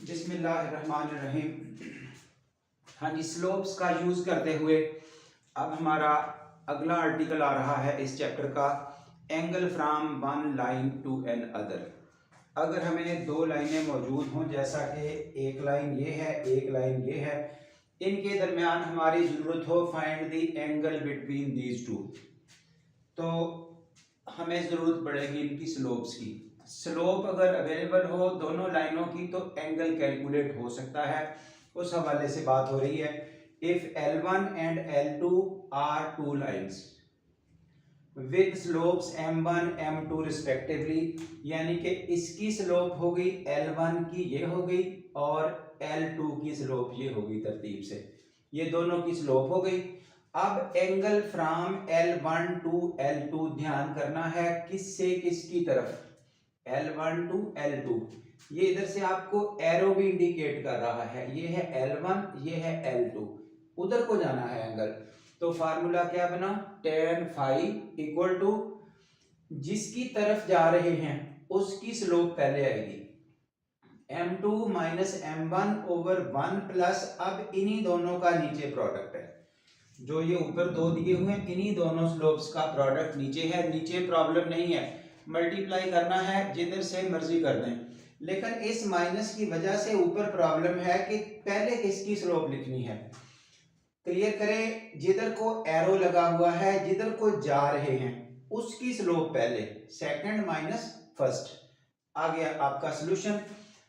बिस्मिल्लाहिर्रहमानिर्रहीम। हाँ जी, स्लोप्स का यूज़ करते हुए अब हमारा अगला आर्टिकल आ रहा है इस चैप्टर का, angle from one line to another. अगर हमें दो लाइनें मौजूद हों, जैसा कि एक लाइन ये है, एक लाइन ये है, इनके दरमियान हमारी ज़रूरत हो find the angle between these two, तो हमें ज़रूरत पड़ेगी इनकी स्लोप्स की। स्लोप अगर अवेलेबल हो दोनों लाइनों की तो एंगल कैलकुलेट हो सकता है, उस हवाले से बात हो रही है। If L1 and L2 are two lines with slopes M1 M2 respectively, यानी कि इसकी स्लोप हो गई L1 की, ये हो गई, और L2 की स्लोप ये हो गई। तरतीब से ये दोनों की स्लोप हो गई। अब angle from L1 to L2 ध्यान करना है किससे किसकी तरफ, L1 टू L2। ये इधर से आपको एरो भी इंडिकेट कर रहा है, ये है L1, ये है L2, उधर को जाना है एंगल। तो फार्मूला क्या बना, tan फाई इक्वल टू जिसकी तरफ जा रहे हैं उसकी स्लोप पहले आएगी, M2 minus M1 over 1 plus, अब इन्हीं दोनों का नीचे प्रोडक्ट है, जो ये ऊपर दो दिए हुए हैं इन्हीं दोनों स्लोप्स का प्रोडक्ट नीचे है। नीचे प्रॉब्लम नहीं है, मल्टीप्लाई करना है जिधर से मर्जी कर दें, लेकिन इस माइनस की वजह से ऊपर प्रॉब्लम है कि पहले किसकी स्लोप लिखनी है। क्लियर करें, जिधर को एरो लगा हुआ है, जिधर को जा रहे हैं उसकी स्लोप पहले, सेकंड माइनस फर्स्ट। आ गया आपका सॉल्यूशन।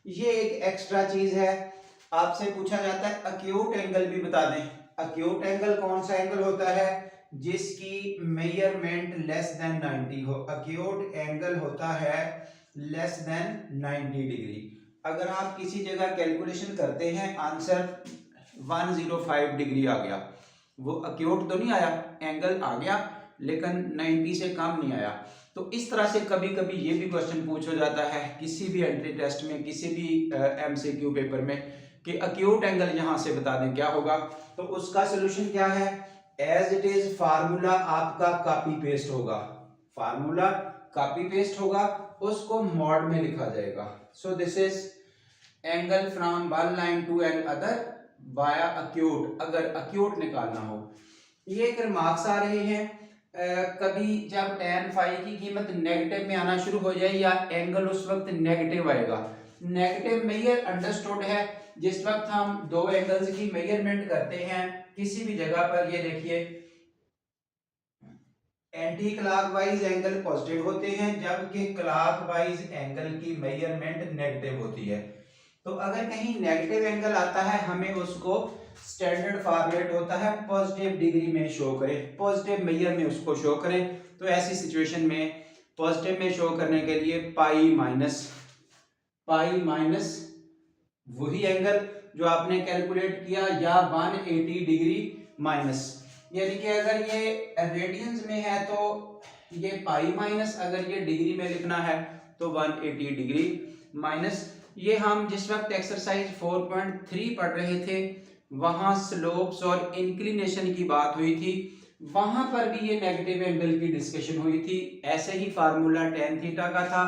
ये एक एक्स्ट्रा चीज है, आपसे पूछा जाता है अक्यूट एंगल भी बता दें। अक्यूट एंगल कौन सा एंगल होता है, जिसकी मेजरमेंट लेस देन 90 हो। अक्यूट एंगल होता है लेस देन 90 डिग्री। अगर आप किसी जगह कैलकुलेशन करते हैं आंसर 105 डिग्री आ गया, वो अक्यूट तो नहीं आया, एंगल आ गया लेकिन 90 से कम नहीं आया। तो इस तरह से कभी कभी ये भी क्वेश्चन पूछा जाता है किसी भी एंट्री टेस्ट में, किसी भी MCQ पेपर में, कि अक्यूट एंगल यहां से बता दें क्या होगा। तो उसका सोल्यूशन क्या है, एज इट इज फार्मूला आपका कॉपी पेस्ट होगा, फार्मूला कॉपी पेस्ट होगा, उसको मॉड में लिखा जाएगा। So this is angle from one line to another via acute, अगर अक्यूट निकालना हो। ये एक रिमार्क्स आ रहे हैं, कभी जब tan फाई की कीमत नेगेटिव में आना शुरू हो जाए या एंगल उस वक्त नेगेटिव आएगा। नेगेटिव मेजर अंडरस्टूड है, जिस वक्त हम दो एंगल्स की मेजरमेंट करते हैं किसी भी जगह पर, ये देखिए एंटी क्लॉकवाइज एंगल पॉजिटिव होते हैं जबकि क्लॉकवाइज एंगल की मेजरमेंट नेगेटिव होती है। तो अगर कहीं नेगेटिव एंगल आता है हमें उसको स्टैंडर्ड फॉर्मेट होता है पॉजिटिव डिग्री में शो करें, पॉजिटिव मेजर में उसको शो करें। तो ऐसी सिचुएशन में पॉजिटिव में शो करने के लिए पाई माइनस वही एंगल जो आपने कैलकुलेट किया, या 180 डिग्री माइनस, यानी कि अगर ये रेडियंस में है तो ये पाई माइनस, अगर ये डिग्री में लिखना है तो 180 डिग्री माइनस। ये हम जिस वक्त एक्सरसाइज 4.3 पढ़ रहे थे वहां स्लोप्स और इंक्लिनेशन की बात हुई थी, वहां पर भी ये नेगेटिव एंगल की डिस्कशन हुई थी। ऐसे ही फार्मूला tan थीटा का था,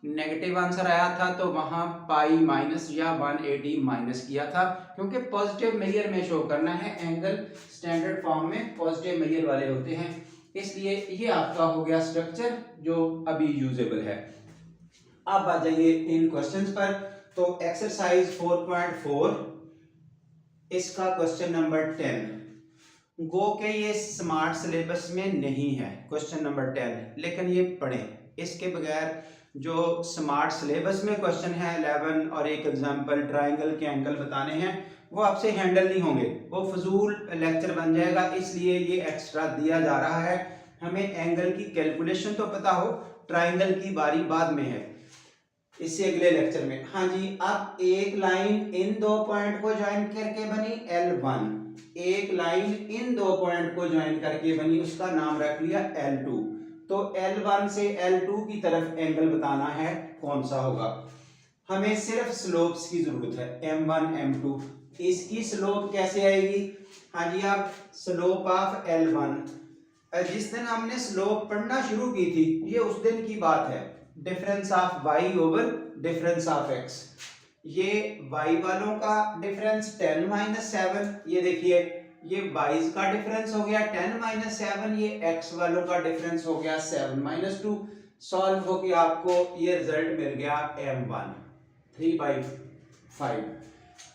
नेगेटिव आंसर आया था तो वहां पाई माइनस या 180 माइनस किया था, क्योंकि पॉजिटिव मेजर में शो करना है, एंगल स्टैंडर्ड फॉर्म में पॉजिटिव मेजर वाले होते हैं, इसलिए ये आपका हो गया स्ट्रक्चर जो अभी यूजेबल है। अब आ जाइए इन क्वेश्चंस पर। तो एक्सरसाइज 4.4 इसका क्वेश्चन नंबर 10, गो के ये स्मार्ट सिलेबस में नहीं है क्वेश्चन नंबर 10, लेकिन ये पढ़ें, इसके बगैर जो स्मार्ट सिलेबस में क्वेश्चन है 11 और एक एग्जांपल ट्रायंगल के एंगल बताने हैं वो आपसे हैंडल नहीं होंगे, वो फजूल लेक्चर बन जाएगा, इसलिए ये एक्स्ट्रा दिया जा रहा है। हमें एंगल की कैलकुलेशन तो पता हो, ट्रायंगल की बारी बाद में है, इससे अगले लेक्चर में। हाँ जी, अब एक लाइन इन दो पॉइंट को ज्वाइन करके बनी L1, एक लाइन इन दो पॉइंट को ज्वाइन करके बनी, उसका नाम रख लिया L2। तो L1 से L2 की तरफ एंगल बताना है कौन सा होगा। हमें सिर्फ स्लोप्स की जरूरत है, M1 M2। इसकी स्लोप कैसे आएगी, हाँ जी, आप स्लोप ऑफ L1, जिस दिन हमने स्लोप पढ़ना शुरू की थी ये उस दिन की बात है, difference of y over difference of x। ये y वालों का डिफरेंस 10 माइनस 7, ये देखिए ये y's का डिफरेंस हो गया 10 माइनस 7, ये x वालों का डिफरेंस हो गया 7 माइनस 2। सॉल्व होके आपको ये रिजल्ट मिल गया m1 3/5।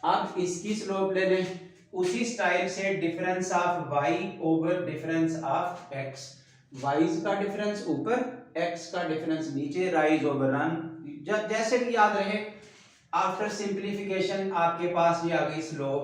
अब इसकी स्लोप ले लें उसी स्टाइल से, difference of y over difference of x, y's का डिफरेंस ऊपर, x का डिफरेंस नीचे, राइज ओवर रन, जैसे भी याद रहे। आफ्टर सिंप्लीफिकेशन आपके पास ये आ गई स्लोप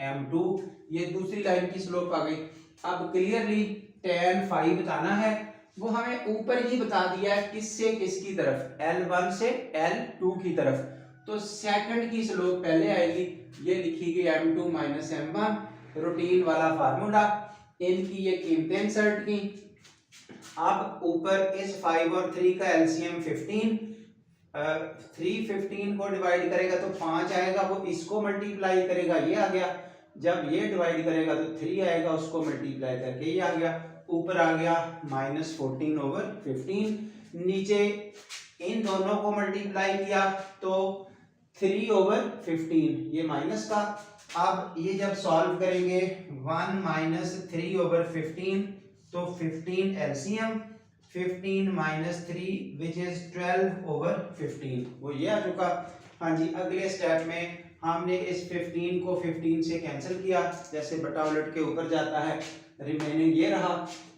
m2, ये दूसरी लाइन की स्लोप आ गई। अब क्लियरली tan phi बताना है, वो हमें ऊपर ही बता दिया है किससे किसकी तरफ, L1 से L2 की तरफ। तो सेकंड की स्लोप पहले आएगी, ये लिखी गई m2 माइनस m1, रूटीन वाला फार्मूला, इनकी ये कीमतें इंसर्ट की। अब ऊपर इस 5 और 3 का एलसीएम 15, 3 15 को डिवाइड करेगा तो 5 आएगा, वो इसको मल्टीप्लाई करेगा, ये आ गया। जब ये डिवाइड करेगा तो 3 आएगा, उसको मल्टीप्लाई करके ये आ गया। ऊपर आ गया माइनस 14 ओवर 15, नीचे इन दोनों को मल्टीप्लाई किया तो 3 ओवर 15, ये माइनस का। अब ये जब सॉल्व करेंगे 1 माइनस 3 ओवर 15, तो 15 LCM, 15 minus 3 which is 12 over 15, वो ये आ चुका। हाँ जी, अगले स्टेप में हमने इस 15 को 15 से कैंसिल किया, जैसे बटा उलट के ऊपर जाता है, रिमेनिंग ये रहा।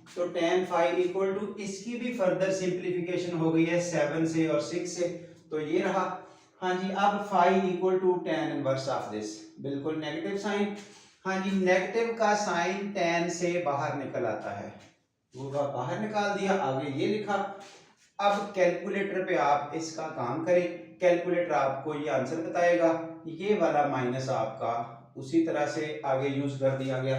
तो tan phi इक्वल टू, इसकी भी फर्दर सिंप्लीफिकेशन हो गई है 7 से और 6 से, तो ये रहा। हाँ जी, अब phi equal to tan inverse of this, बिल्कुल नेगेटिव साइन। हाँ जी, नेगेटिव का साइन tan से बाहर निकल आता है, वो बाहर निकाल दिया, आगे ये लिखा। अब कैलकुलेटर पे आप इसका काम करें, कैलकुलेटर आपको ये आंसर बताएगा, ये वाला माइनस आपका उसी तरह से आगे यूज कर दिया गया।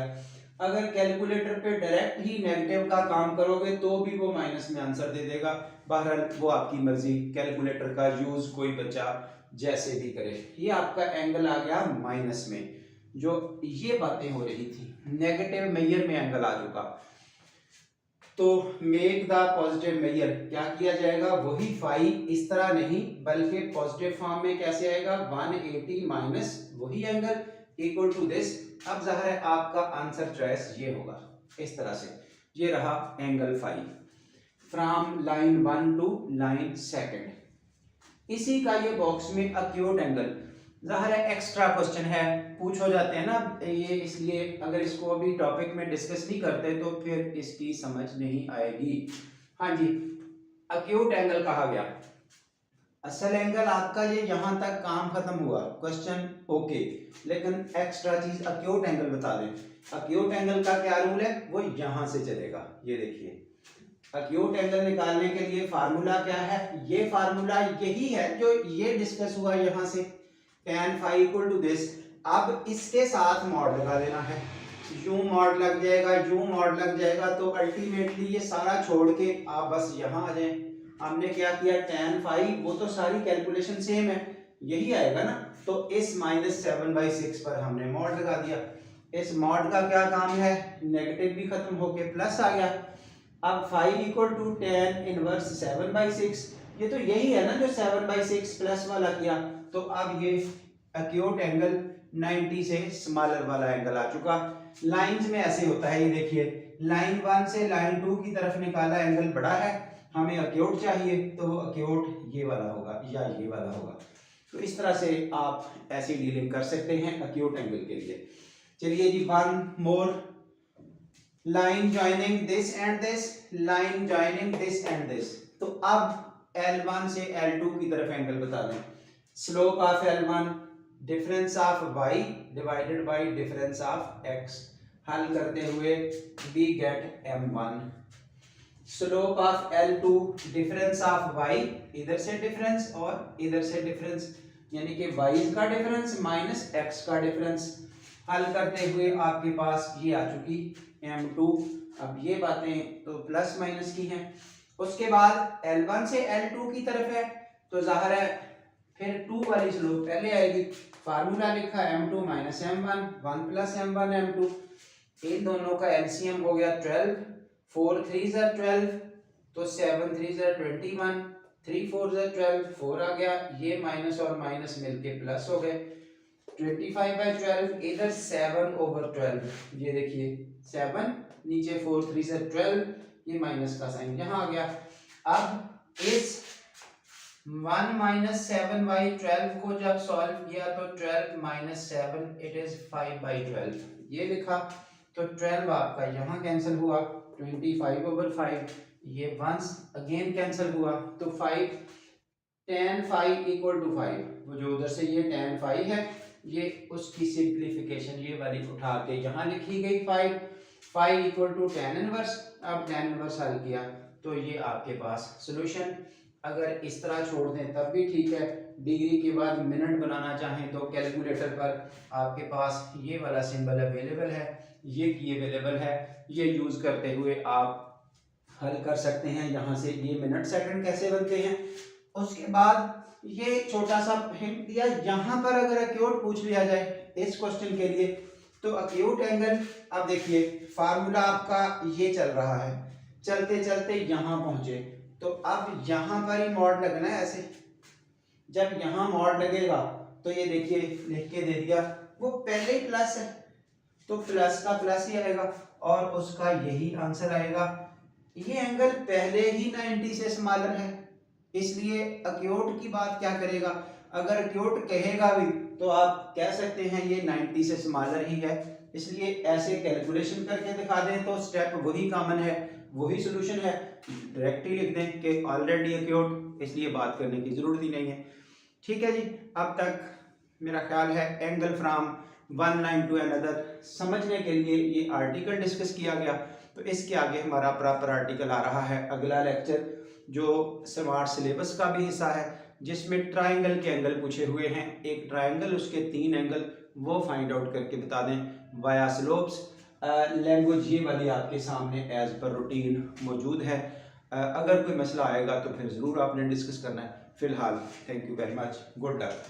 अगर कैलकुलेटर पे डायरेक्ट ही नेगेटिव का काम करोगे तो भी वो माइनस में आंसर दे देगा। बहरहाल वो आपकी मर्जी, कैलकुलेटर का यूज कोई बच्चा जैसे भी करे। ये आपका एंगल आ गया माइनस में, जो ये बातें हो रही थी, नेगेटिव मेजर में एंगल आ चुका। तो मेक द पॉजिटिव मेजर क्या किया जाएगा, वही फाई, इस तरह नहीं बल्कि पॉजिटिव फॉर्म में कैसे आएगा, 180 माइनस वही एंगल इक्वल टू दिस। अब जाहिर है आपका आंसर चॉइस ये होगा, इस तरह से। ये रहा angle phi from line 1 to line 2। इसी का ये बॉक्स में अक्यूट एंगल, जाहिर है एक्स्ट्रा क्वेश्चन है, पूछ हो जाते हैं ना ये, इसलिए अगर इसको अभी टॉपिक में डिस्कस नहीं करते तो फिर इसकी समझ नहीं आएगी। हाँ जी, अक्यूट एंगल कहा गया, असल एंगल आपका ये यहां तक काम खत्म हुआ, क्वेश्चन ओके, लेकिन एक्स्ट्रा चीज अक्यूट एंगल बता दें। अक्यूट एंगल का क्या रूल है, वो यहां से चलेगा। ये देखिए, अक्यूट एंगल निकालने के लिए फार्मूला क्या है, ये फार्मूला यही है जो ये डिस्कस हुआ यहां से, tan phi equal to this. अब इसके साथ मॉड लगा देना है, यूं मॉड लग जाएगा, यूं मॉड लग जाएगा, तो अल्टीमेटली ये सारा छोड़ के आप बस यहाँ आ जाएं। हमने क्या किया, tan phi, वो तो सारी कैलकुलेशन सेम है, यही आएगा ना, तो इस माइनस 7/6 पर हमने मॉड लगा दिया। इस मॉड का क्या काम है, नेगेटिव भी खत्म होके प्लस आ गया। अब phi equal to tan inverse 7/6, ये तो यही है ना जो 7/6 प्लस वाला किया। तो अब ये अक्यूट एंगल 90 से स्मॉलर वाला एंगल आ चुका। लाइंस में ऐसे होता है, ये देखिए, लाइन 1 से लाइन 2 की तरफ निकाला एंगल बड़ा है, हमें अक्यूट चाहिए, तो अक्यूट ये वाला होगा या ये वाला होगा। तो इस तरह से आप ऐसी डीलिंग कर सकते हैं अक्यूट एंगल के लिए। चलिए जी, one more, line joining this and this, line joining this and this. तो अब L1 से L2 की तरफ एंगल बता दें। Slope of L1 difference of y divided by difference of x, हल करते हुए we get m1। Slope of L2 difference of y, इधर से डिफरेंस और इधर से डिफरेंस, यानी कि y का डिफरेंस माइनस x का डिफरेंस, हल करते हुए आपके पास ये आ चुकी m2। अब ये बातें तो प्लस माइनस की हैं। उसके बाद L1 से L2 की तरफ है, तो जाहिर है फिर 2 वाली स्लोप पहले आएगी। फार्मूला लिखा m2 minus m1, 1 plus m1 m2, इन दोनों का एलसीएम हो गया 12, 4 3 12, तो 7 3 21, 3 4 12, 4 आ गया, ये माइनस और माइनस मिलके प्लस हो गए। 25/12 इधर 7/12, ये देखिए 7, नीचे 4 3 12, ये माइनस का साइन यहाँ आ गया। अब इस 1 - 7/12 को जब सॉल्व किया तो 12 - 7 इट इज 5/12 ये लिखा, तो 12 आपका यहाँ कैंसिल हुआ, 25/5, ये वंस अगेन कैंसिल हुआ, तो 5 tan phi इक्वल टू 5, वो जो उधर से ये tan phi है, ये उसकी सिंप्लीफिकेशन ये वाली उठा के यहाँ लिखी गई 5 इक्वल टू tan इनवर्स। अब tan इनवर्स हल किया तो ये आपके पास सॉल्यूशन। अगर इस तरह छोड़ दें तब भी ठीक है, डिग्री के बाद मिनट बनाना चाहें तो कैलकुलेटर पर आपके पास ये वाला सिंबल अवेलेबल है, ये की अवेलेबल है, ये यूज़ करते हुए आप हल कर सकते हैं। यहाँ से ये मिनट सेकंड कैसे बनते हैं, उसके बाद ये छोटा सा हिंट दिया, यहाँ पर अगर एक्यूट पूछ लिया जाए इस क्वेश्चन के लिए तो एक्यूट एंगल, अब देखिए फार्मूला आपका ये चल रहा है, चलते चलते यहाँ पहुंचे तो अब यहाँ पर ही मॉड लगना है ऐसे, जब यहाँ मॉड लगेगा तो ये देखिए लिख के दे दिया, वो पहले ही प्लस है तो प्लस का प्लस ही आएगा और उसका यही आंसर आएगा। ये एंगल पहले ही 90 से स्मॉलर है, इसलिए एक्यूट की बात क्या करेगा, अगर एक्यूट कहेगा भी तो आप कह सकते हैं ये 90 से स्मॉलर ही है, इसलिए ऐसे कैलकुलेशन करके दिखा दें तो स्टेप वही कॉमन है, वही सॉल्यूशन है, डायरेक्टली लिख दें कि ऑलरेडी एक्यूट, इसलिए बात करने की ज़रूरत ही नहीं है। ठीक है जी, अब तक मेरा ख्याल है angle from one line to another समझने के लिए ये आर्टिकल डिस्कस किया गया। तो इसके आगे हमारा प्रॉपर आर्टिकल आ रहा है, अगला लेक्चर जो स्मार्ट सिलेबस का भी हिस्सा है, जिसमें ट्रायंगल के एंगल पूछे हुए हैं, एक ट्रायंगल उसके 3 एंगल वो फाइंड आउट करके बता दें वाया स्लोप्स। लैंग्वेज ये वाली आपके सामने एज पर रूटीन मौजूद है, अगर कोई मसला आएगा तो फिर ज़रूर आपने डिस्कस करना है। फ़िलहाल thank you very much, good luck.